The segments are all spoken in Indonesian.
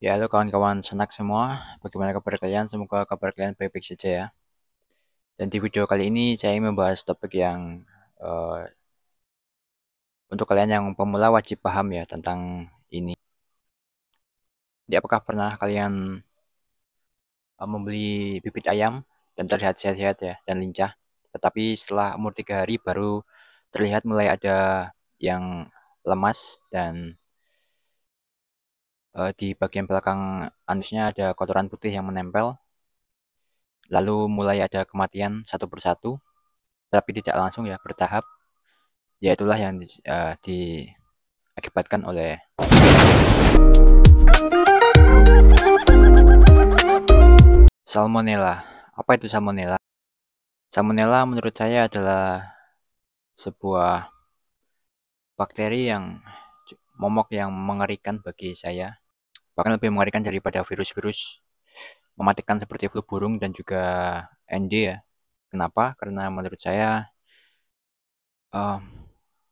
Ya, halo kawan-kawan Sanak semua. Bagaimana kabar kalian? Semoga kabar kalian baik-baik saja ya. Dan di video kali ini saya ingin membahas topik yang eh, untuk kalian yang pemula wajib paham ya tentang ini. Jadi apakah pernah kalian membeli bibit ayam dan terlihat sehat-sehat ya dan lincah, tetapi setelah umur 3 hari baru terlihat mulai ada yang lemas dan di bagian belakang anusnya ada kotoran putih yang menempel, lalu mulai ada kematian satu persatu tapi tidak langsung ya, bertahap. Ya itulah yang diakibatkan oleh Salmonella. Apa itu Salmonella? Salmonella menurut saya adalah sebuah bakteri yang momok yang mengerikan bagi saya. Bahkan lebih mengerikan daripada virus-virus mematikan seperti flu burung dan juga ND ya. Kenapa? Karena menurut saya uh,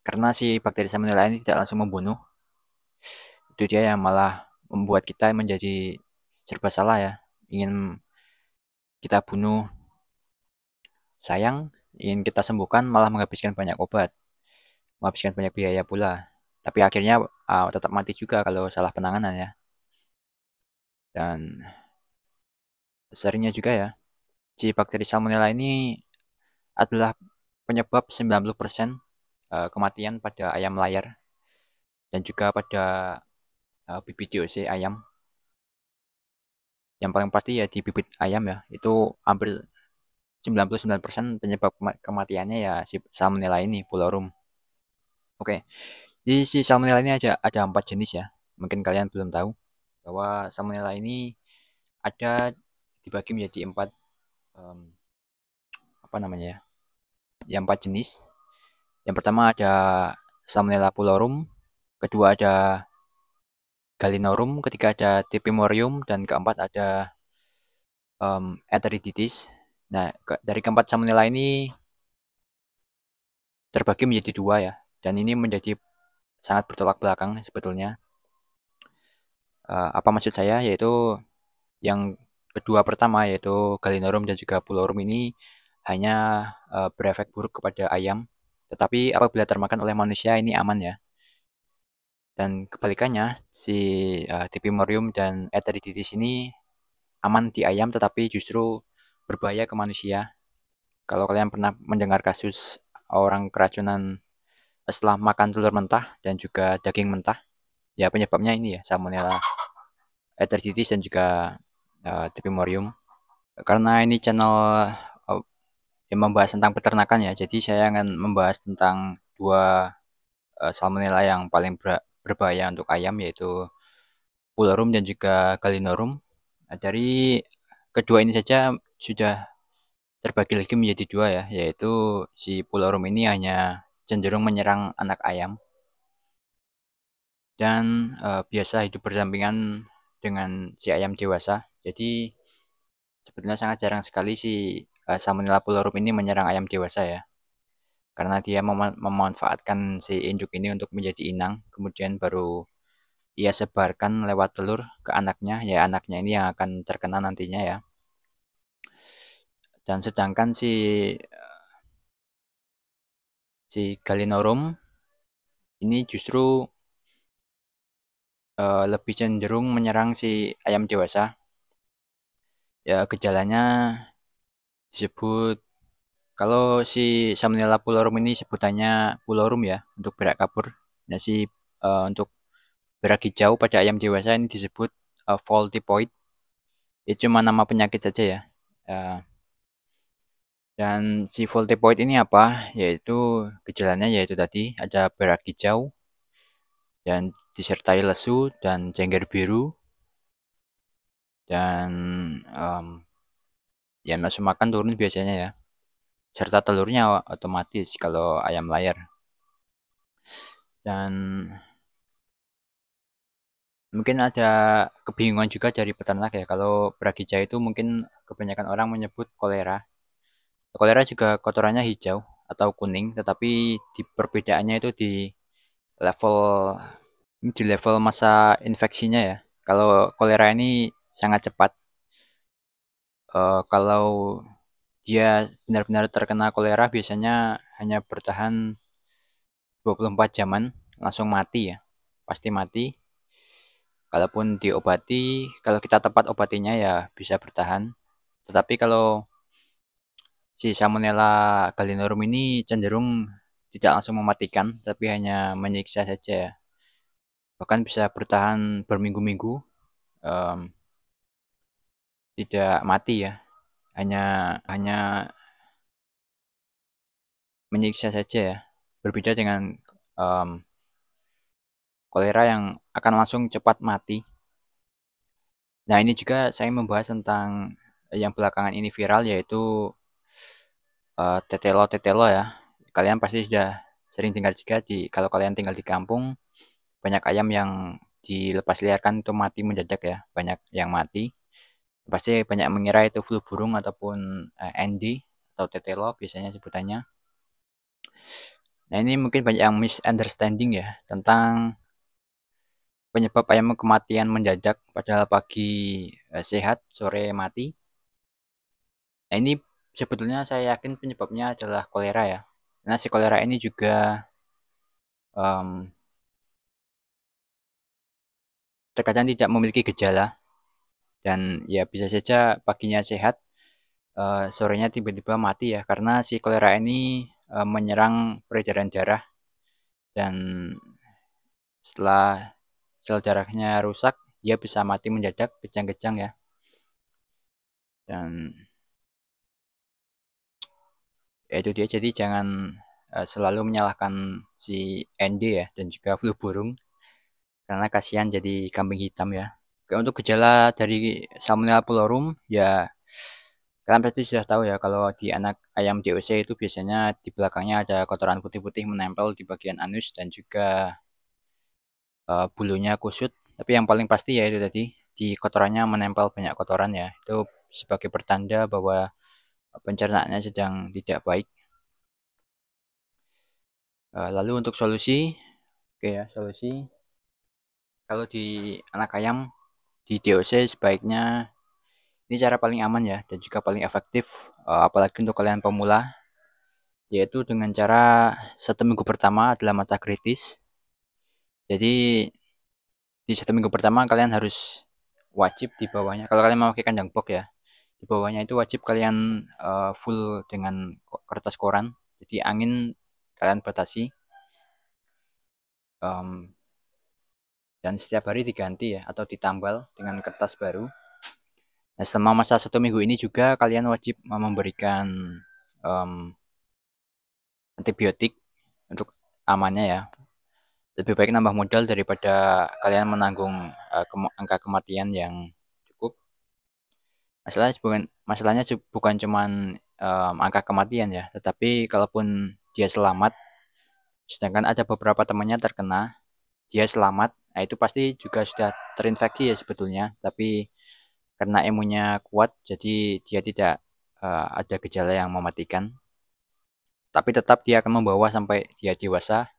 karena si bakteri Salmonella ini tidak langsung membunuh, itu dia yang malah membuat kita menjadi serba salah ya. Ingin kita bunuh sayang, ingin kita sembuhkan malah menghabiskan banyak obat, menghabiskan banyak biaya pula. Tapi akhirnya tetap mati juga kalau salah penanganan ya. Dan seringnya juga ya, si bakteri Salmonella ini adalah penyebab 90% kematian pada ayam layar dan juga pada bibit DOC ayam. Yang paling pasti ya di bibit ayam ya, itu hampir 99% penyebab kematiannya ya si Salmonella ini, Pulorum. Oke, jadi si Salmonella ini ada 4 jenis ya. Mungkin kalian belum tahu bahwa Salmonella ini ada dibagi menjadi em, apa namanya ya? Ya 4 jenis. Yang pertama ada Salmonella Pulorum, kedua ada Gallinorum, ketiga ada Typhimurium, dan keempat ada Enteriditis. Nah, dari keempat Salmonella ini terbagi menjadi dua ya, dan ini menjadi sangat bertolak belakang sebetulnya. Apa maksud saya? Yaitu yang kedua pertama yaitu Gallinorum dan juga Pulorum ini hanya berefek buruk kepada ayam, tetapi apabila termakan oleh manusia ini aman ya. Dan kebalikannya, si Typhimurium dan Enteriditis ini aman di ayam tetapi justru berbahaya ke manusia. Kalau kalian pernah mendengar kasus orang keracunan setelah makan telur mentah dan juga daging mentah, ya penyebabnya ini ya, Salmonella Enteriditis dan juga Typhimurium. Karena ini channel uh, yang membahas tentang peternakan ya, jadi saya akan membahas tentang dua Salmonella yang paling berbahaya untuk ayam, yaitu Pulorum dan juga Gallinorum. Nah, dari kedua ini saja sudah terbagi lagi menjadi dua ya, yaitu si Pulorum ini hanya cenderung menyerang anak ayam dan biasa hidup berdampingan dengan si ayam dewasa. Jadi sebetulnya sangat jarang sekali si Salmonella Pulorum ini menyerang ayam dewasa ya, karena dia memanfaatkan si induk ini untuk menjadi inang, kemudian baru ia sebarkan lewat telur ke anaknya, ya anaknya ini yang akan terkena nantinya ya. Dan sedangkan si Gallinorum ini justru lebih cenderung menyerang si ayam dewasa. Ya gejalanya disebut, kalau si Salmonella Pulorum ini sebutannya Pulorum ya untuk berak kabur. Nah si untuk berak hijau pada ayam dewasa ini disebut fall typhoid. Itu cuma nama penyakit saja ya. Uh, dan si fall typhoid ini apa? Yaitu gejalanya yaitu tadi ada berak hijau dan disertai lesu dan jengger biru dan ya nafsu makan turun biasanya ya. Serta telurnya otomatis kalau ayam layar. Dan mungkin ada kebingungan juga dari peternak ya, kalau berak hijau itu mungkin kebanyakan orang menyebut kolera. Kolera juga kotorannya hijau atau kuning, tetapi di perbedaannya itu level di level masa infeksinya ya. Kalau kolera ini sangat cepat. Kalau dia benar-benar terkena kolera biasanya hanya bertahan 24 jaman langsung mati ya. Pasti mati. Kalaupun diobati, kalau kita tepat obatinya ya bisa bertahan. Tetapi kalau si Salmonella gallinorum ini cenderung tidak langsung mematikan, tapi hanya menyiksa saja ya. Bahkan bisa bertahan berminggu-minggu, em, tidak mati ya. Hanya hanya menyiksa saja ya. Berbeda dengan em, kolera yang akan langsung cepat mati. Nah, ini juga saya membahas tentang yang belakangan ini viral yaitu tetelo ya. Kalian pasti sudah sering dengar juga kalau kalian tinggal di kampung banyak ayam yang dilepas liarkan itu mati mendadak ya, banyak yang mati. Pasti banyak mengira itu flu burung ataupun ND atau tetelo biasanya sebutannya. Nah, ini mungkin banyak yang misunderstanding ya tentang penyebab ayam kematian mendadak padahal pagi sehat, sore mati. Nah, ini sebetulnya saya yakin penyebabnya adalah kolera ya. Nah, si kolera ini juga em, terkadang tidak memiliki gejala dan ya bisa saja paginya sehat, sorenya tiba-tiba mati ya karena si kolera ini menyerang peredaran darah dan setelah sel darahnya rusak dia bisa mati mendadak kejang-kejang ya. Dan ya itu dia, jadi jangan selalu menyalahkan si ND ya dan juga flu burung karena kasihan jadi kambing hitam ya. Oke, untuk gejala dari Salmonella pulorum ya kalian pasti sudah tahu ya kalau di anak ayam DOC itu biasanya di belakangnya ada kotoran putih-putih menempel di bagian anus dan juga bulunya kusut. Tapi yang paling pasti ya itu tadi di kotorannya menempel banyak kotoran ya. Itu sebagai pertanda bahwa pencernaannya sedang tidak baik. Lalu untuk solusi, oke ya solusi. Kalau di anak ayam di DOC sebaiknya ini cara paling aman ya dan juga paling efektif, apalagi untuk kalian pemula, yaitu dengan cara 1 minggu pertama adalah masa kritis. Jadi di 1 minggu pertama kalian harus wajib di bawahnya. Kalau kalian memakai kandang box ya, di bawahnya itu wajib kalian full dengan kertas koran. Jadi angin kalian batasi em, dan setiap hari diganti ya atau ditambal dengan kertas baru. Nah, selama masa 1 minggu ini juga kalian wajib memberikan em, antibiotik untuk amannya ya. Lebih baik nambah modal daripada kalian menanggung angka kematian yang cukup. Masalahnya bukan cuman angka kematian ya, tetapi kalaupun dia selamat, sedangkan ada beberapa temannya terkena, dia selamat, nah itu pasti juga sudah terinfeksi ya sebetulnya, tapi karena imunnya kuat, jadi dia tidak ada gejala yang mematikan. Tapi tetap dia akan membawa sampai dia dewasa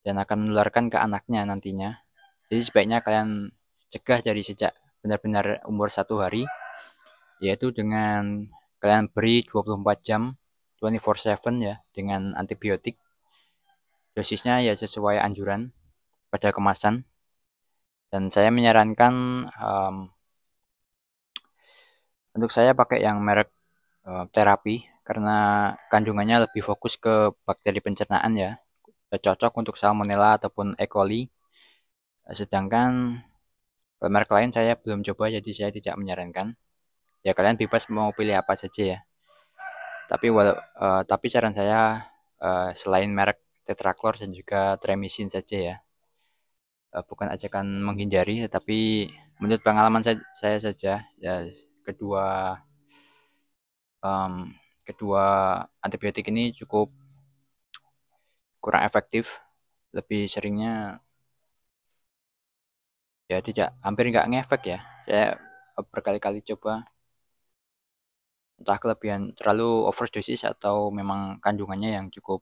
dan akan menularkan ke anaknya nantinya. Jadi sebaiknya kalian cegah dari sejak benar-benar umur 1 hari, yaitu dengan kalian beri 24 jam 24/7 ya dengan antibiotik. Dosisnya ya sesuai anjuran pada kemasan. Dan saya menyarankan untuk saya pakai yang merek terapi karena kandungannya lebih fokus ke bakteri pencernaan ya. Cocok untuk Salmonella ataupun E. coli. Sedangkan merek lain saya belum coba jadi saya tidak menyarankan. Ya kalian bebas mau pilih apa saja ya. Tapi saran saya selain merek Tetraclor dan juga Tremisin saja ya. Bukan ajakan menghindari, tetapi menurut pengalaman saya saja ya kedua em, kedua antibiotik ini cukup kurang efektif. Lebih seringnya ya tidak hampir nggak ngefek ya. Saya berkali-kali coba entah kelebihan terlalu overdosis atau memang kandungannya yang cukup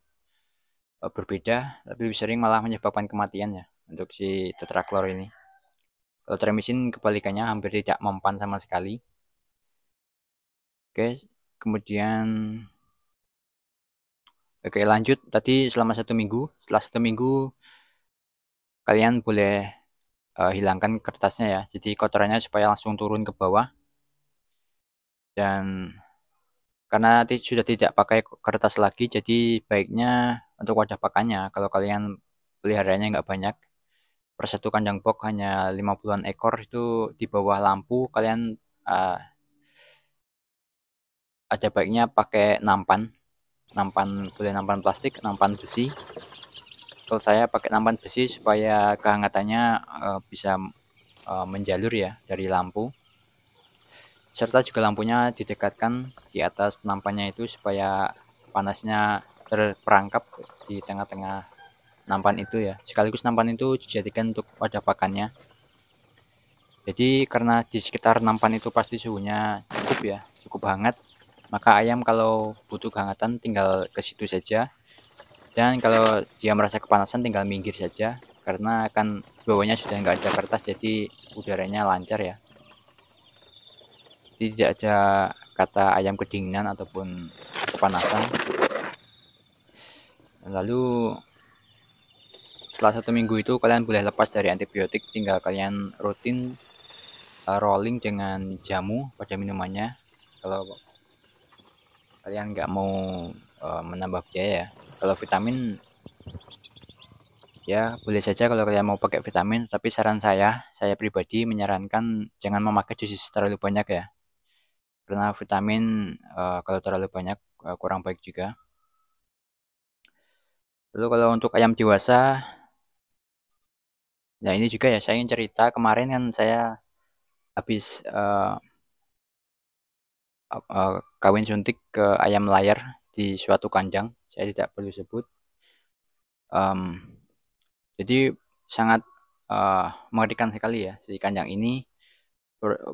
berbeda, tapi sering malah menyebabkan kematian ya untuk si tetraklor ini. Kalau termisin kebalikannya hampir tidak mempan sama sekali. Oke, kemudian oke lanjut tadi selama 1 minggu. Setelah 1 minggu kalian boleh hilangkan kertasnya ya. Jadi kotorannya supaya langsung turun ke bawah. Dan karena nanti sudah tidak pakai kertas lagi, jadi baiknya untuk wadah pakannya. Kalau kalian peliharanya nggak banyak, per satu kandang box hanya 50-an ekor, itu di bawah lampu kalian uh, ada baiknya pakai nampan. Nampan boleh nampan plastik, nampan besi. Kalau saya pakai nampan besi supaya kehangatannya bisa menjalur ya dari lampu. Serta juga lampunya didekatkan di atas nampannya itu supaya panasnya terperangkap di tengah-tengah nampan itu ya. Sekaligus nampan itu dijadikan untuk wadah pakannya. Jadi karena di sekitar nampan itu pasti suhunya cukup ya, cukup hangat. Maka ayam kalau butuh kehangatan tinggal ke situ saja. Dan kalau dia merasa kepanasan tinggal minggir saja. Karena kan di bawahnya sudah nggak ada kertas jadi udaranya lancar ya. Jadi tidak ada kata ayam kedinginan ataupun kepanasan. Lalu setelah 1 minggu itu kalian boleh lepas dari antibiotik, tinggal kalian rutin rolling dengan jamu pada minumannya. Kalau kalian nggak mau menambah biaya ya. Kalau vitamin ya boleh saja kalau kalian mau pakai vitamin, tapi saran saya pribadi menyarankan jangan memakai dosis terlalu banyak ya. Karena vitamin kalau terlalu banyak kurang baik juga. Lalu kalau untuk ayam dewasa, nah ini juga ya saya ingin cerita kemarin kan saya habis kawin suntik ke ayam layar di suatu kandang. Saya tidak perlu sebut. Um, jadi sangat mengerikan sekali ya si kandang ini.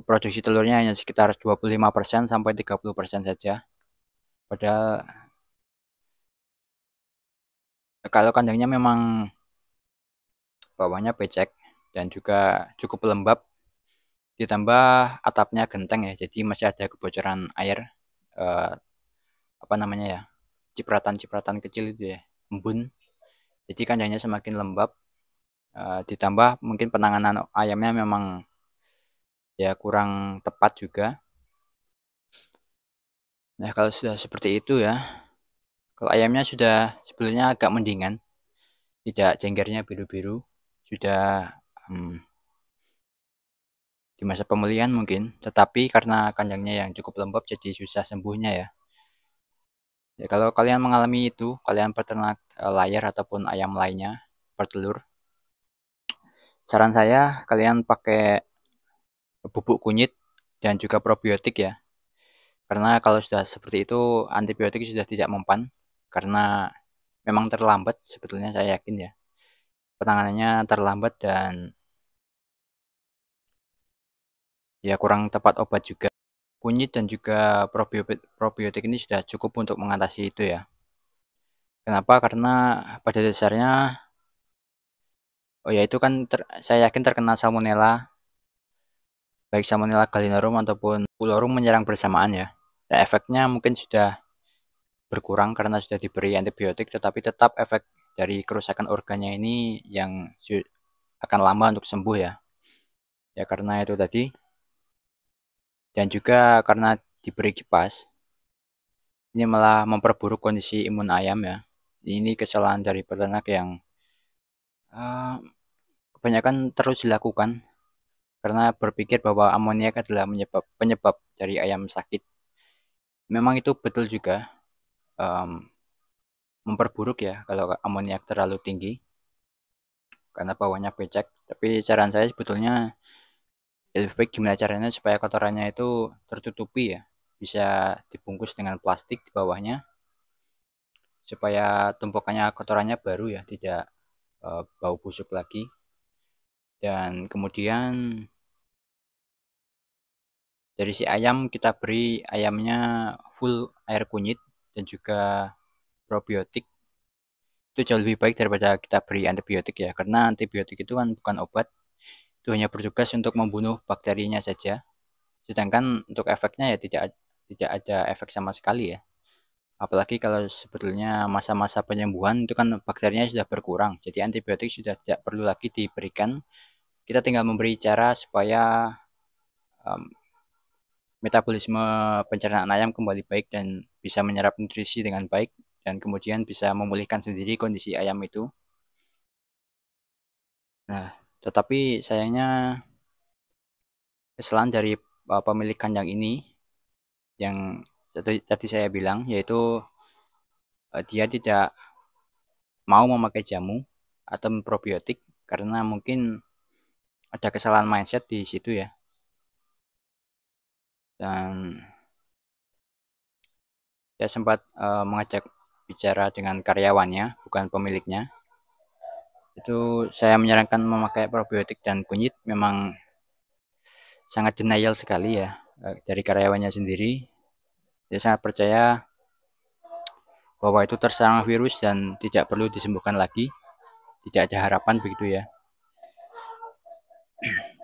Produksi telurnya hanya sekitar 25% sampai 30% saja. Padahal kalau kandangnya memang bawahnya becek dan juga cukup lembab, ditambah atapnya genteng ya, jadi masih ada kebocoran air, eh, apa namanya ya, cipratan-cipratan kecil itu ya, embun. Jadi kandangnya semakin lembab, ditambah mungkin penanganan ayamnya memang ya kurang tepat juga. Nah kalau sudah seperti itu ya, kalau ayamnya sudah sebelumnya agak mendingan, tidak jenggernya biru-biru, sudah hmm, di masa pemulihan mungkin, tetapi karena kandangnya yang cukup lembab jadi susah sembuhnya ya. Ya kalau kalian mengalami itu, kalian peternak layar ataupun ayam lainnya bertelur, saran saya kalian pakai bubuk kunyit dan juga probiotik ya. Karena kalau sudah seperti itu antibiotik sudah tidak mempan karena memang terlambat sebetulnya saya yakin ya. Penanganannya terlambat dan ya kurang tepat obat juga. Kunyit dan juga probiotik ini sudah cukup untuk mengatasi itu ya. Kenapa? Karena pada dasarnya oh ya itu kan saya yakin terkena salmonella, baik salmonella gallinarum ataupun pullorum menyerang bersamaan ya. Dan efeknya mungkin sudah berkurang karena sudah diberi antibiotik, tetapi tetap efek dari kerusakan organnya ini yang akan lama untuk sembuh ya. Ya karena itu tadi dan juga karena diberi kipas, ini malah memperburuk kondisi imun ayam ya. Ini kesalahan dari peternak yang uh, kebanyakan terus dilakukan karena berpikir bahwa amoniak adalah penyebab dari ayam sakit. Memang itu betul juga um, memperburuk ya kalau amoniak terlalu tinggi karena bawahnya becek. Tapi saran saya sebetulnya lebih baik gimana caranya supaya kotorannya itu tertutupi ya. Bisa dibungkus dengan plastik di bawahnya supaya tumpukannya kotorannya baru ya, tidak bau busuk lagi. Dan kemudian dari si ayam kita beri ayamnya full air kunyit dan juga probiotik. Itu jauh lebih baik daripada kita beri antibiotik ya, karena antibiotik itu kan bukan obat, itu hanya bertugas untuk membunuh bakterinya saja. Sedangkan untuk efeknya ya tidak ada efek sama sekali ya. Apalagi kalau sebetulnya masa-masa penyembuhan itu kan bakterinya sudah berkurang, jadi antibiotik sudah tidak perlu lagi diberikan. Kita tinggal memberi cara supaya um, metabolisme pencernaan ayam kembali baik dan bisa menyerap nutrisi dengan baik dan kemudian bisa memulihkan sendiri kondisi ayam itu. Nah, tetapi sayangnya kesalahan dari pemilik kandang ini yang tadi saya bilang yaitu dia tidak mau memakai jamu atau probiotik karena mungkin ada kesalahan mindset di situ ya. Dan saya sempat mengajak bicara dengan karyawannya, bukan pemiliknya. Itu saya menyarankan memakai probiotik dan kunyit memang sangat denial sekali ya dari karyawannya sendiri. Dia sangat percaya bahwa itu terserang virus dan tidak perlu disembuhkan lagi, tidak ada harapan begitu ya.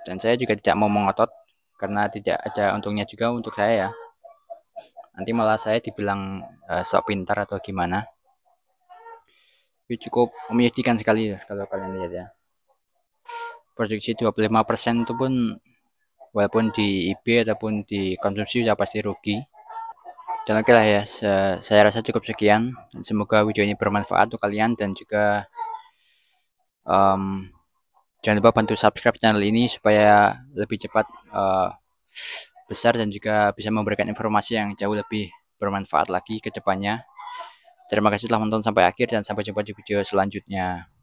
Dan saya juga tidak mau mengotot karena tidak ada untungnya juga untuk saya ya. Nanti malah saya dibilang sok pintar atau gimana. Tapi cukup menyedihkan sekali ya kalau kalian lihat ya. Produksi 25% itu pun walaupun di IB ataupun di konsumsi sudah pasti rugi. Dan oke lah ya, saya rasa cukup sekian. Semoga video ini bermanfaat untuk kalian dan juga um, jangan lupa bantu subscribe channel ini supaya lebih cepat besar dan juga bisa memberikan informasi yang jauh lebih bermanfaat lagi ke depannya. Terima kasih telah menonton sampai akhir dan sampai jumpa di video selanjutnya.